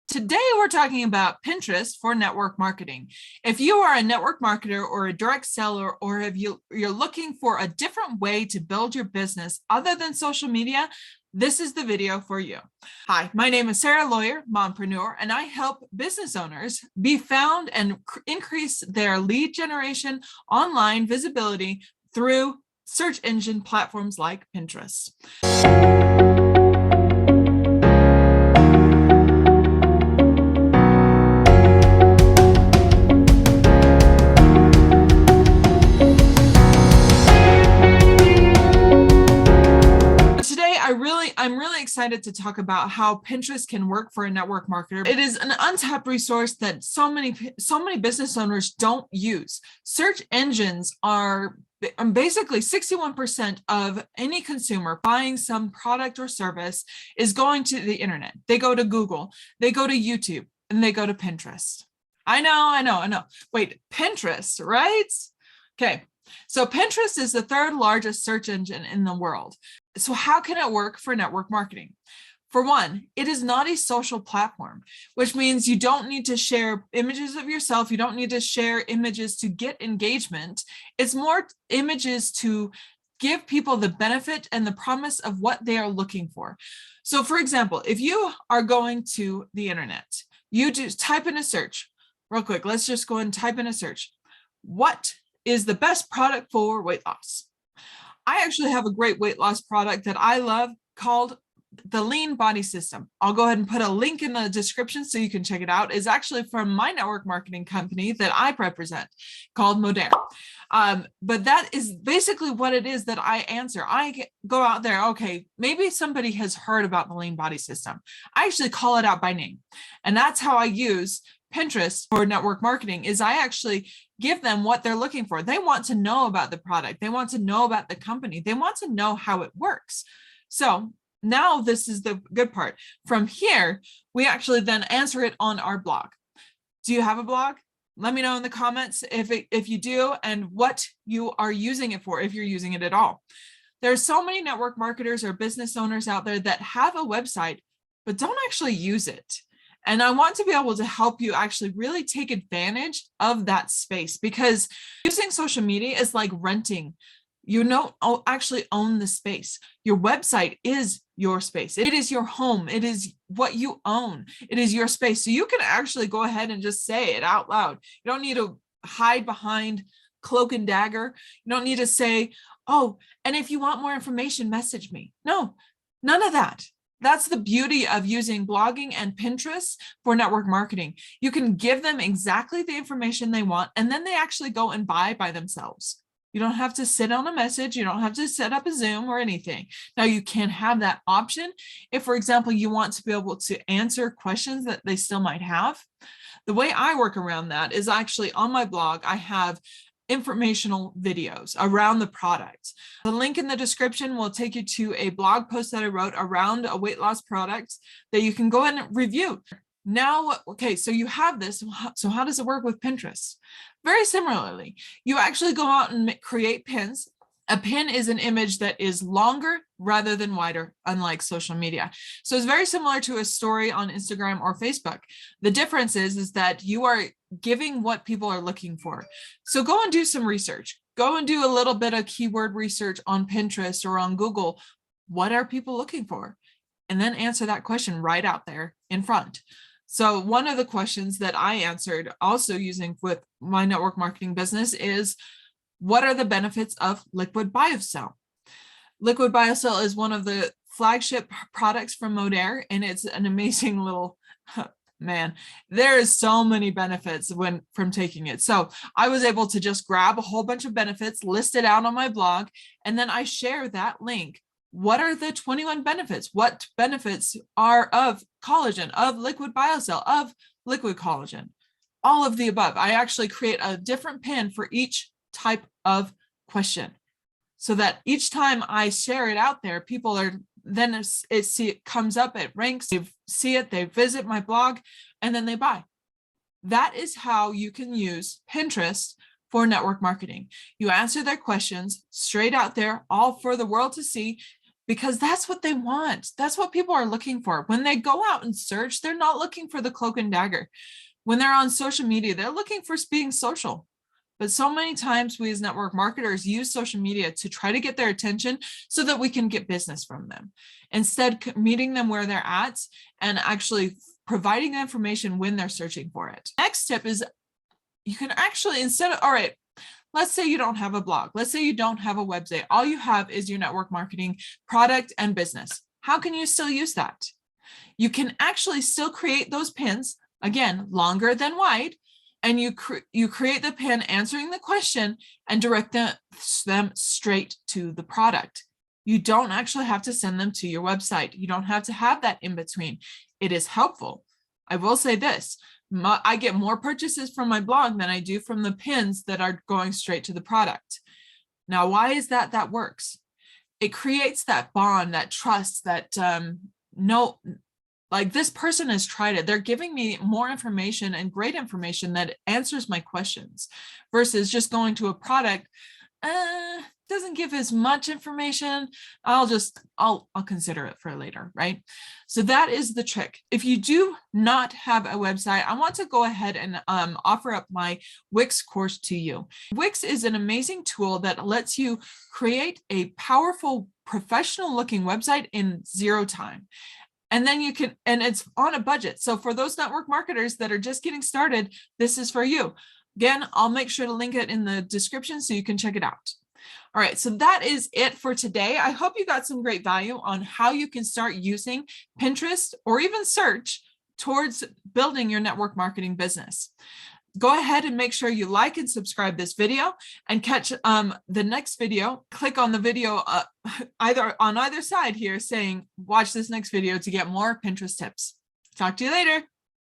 Today, we're talking about Pinterest for network marketing. If you are a network marketer or a direct seller, or if you're looking for a different way to build your business other than social media, this is the video for you. Hi, my name is Sarah Lawyer, mompreneur, and I help business owners be found and increase their lead generation, online visibility through search engine platforms like Pinterest. I'm really excited to talk about how Pinterest can work for a network marketer. It is an untapped resource that so many business owners don't use. Search engines are basically 61% of any consumer buying some product or service is going to the internet. They go to Google, they go to YouTube, and they go to Pinterest. I know. Wait, Pinterest, right? Okay. So Pinterest is the third largest search engine in the world. So how can it work for network marketing? For one, it is not a social platform, which means you don't need to share images of yourself. You don't need to share images to get engagement. It's more images to give people the benefit and the promise of what they are looking for. So for example, if you are going to the internet, you just type in a search real quick. Let's just go and type in a search. What is the best product for weight loss? I actually have a great weight loss product that I love called the Lean Body System. I'll go ahead and put a link in the description so you can check it out. It's actually from my network marketing company that I represent called Modern. But that is basically what it is that I answer. I go out there, okay, maybe somebody has heard about the Lean Body System. I actually call it out by name. And that's how I use Pinterest for network marketing. Is I actually give them what they're looking for. They want to know about the product. They want to know about the company. They want to know how it works. So now this is the good part. From here, we actually then answer it on our blog. Do you have a blog? Let me know in the comments if you do and what you are using it for, if you're using it at all. There's so many network marketers or business owners out there that have a website, but don't actually use it. And I want to be able to help you actually really take advantage of that space, because using social media is like renting. You don't actually own the space. Your website is your space. It is your home. It is what you own. It is your space. So you can actually go ahead and just say it out loud. You don't need to hide behind cloak and dagger. You don't need to say, oh, and if you want more information, message me. No, none of that. That's the beauty of using blogging and Pinterest for network marketing. You can give them exactly the information they want, and then they actually go and buy by themselves. You don't have to sit on a message. You don't have to set up a Zoom or anything. Now, you can have that option if, for example, you want to be able to answer questions that they still might have. The way I work around that is actually on my blog, I have informational videos around the product. The link in the description will take you to a blog post that I wrote around a weight loss product that you can go and review. Now, okay, so you have this. So how does it work with Pinterest? Very similarly, you actually go out and create pins. A pin is an image that is longer rather than wider, unlike social media. So it's very similar to a story on Instagram or Facebook. The difference is that you are giving what people are looking for. So go and do some research. Go and do a little bit of keyword research on Pinterest or on Google. What are people looking for? And then answer that question right out there in front. So one of the questions that I answered also using with my network marketing business is, what are the benefits of Liquid BioCell? Liquid BioCell is one of the flagship products from Modern, and it's an amazing little, man, there is so many benefits from taking it. So I was able to just grab a whole bunch of benefits, list it out on my blog, and then I share that link. What are the 21 benefits? What benefits are of collagen, of Liquid BioCell, of liquid collagen? All of the above. I actually create a different pin for each type of question, so that each time I share it out there, people are then it comes up, it ranks, they see it, they visit my blog, and then they buy. That is how you can use Pinterest for network marketing. You answer their questions straight out there, all for the world to see. because that's what they want. That's what people are looking for. When they go out and search, they're not looking for the cloak and dagger. When they're on social media, they're looking for being social. But so many times we as network marketers use social media to try to get their attention so that we can get business from them. Instead, meeting them where they're at and actually providing information when they're searching for it. Next tip is you can actually, instead of, all right, let's say you don't have a blog. Let's say you don't have a website. All you have is your network marketing product and business. How can you still use that? You can actually still create those pins, again, longer than wide, and you create the pin answering the question and direct them straight to the product. You don't actually have to send them to your website. You don't have to have that in between. It is helpful. I will say this. I get more purchases from my blog than I do from the pins that are going straight to the product. Now, why is that? That works. It creates that bond, that trust, that like this person has tried it. They're giving me more information and great information that answers my questions versus just going to a product. Doesn't give as much information. I'll consider it for later, right? So that is the trick. If you do not have a website, I want to go ahead and offer up my Wix course to you. Wix is an amazing tool that lets you create a powerful, professional looking website in 0 time. And then you can, and it's on a budget. So for those network marketers that are just getting started, this is for you. Again, I'll make sure to link it in the description so you can check it out. All right, so that is it for today. I hope you got some great value on how you can start using Pinterest or even search towards building your network marketing business. Go ahead and make sure you like and subscribe this video and catch the next video. Click on the video either on either side here saying, watch this next video to get more Pinterest tips. Talk to you later.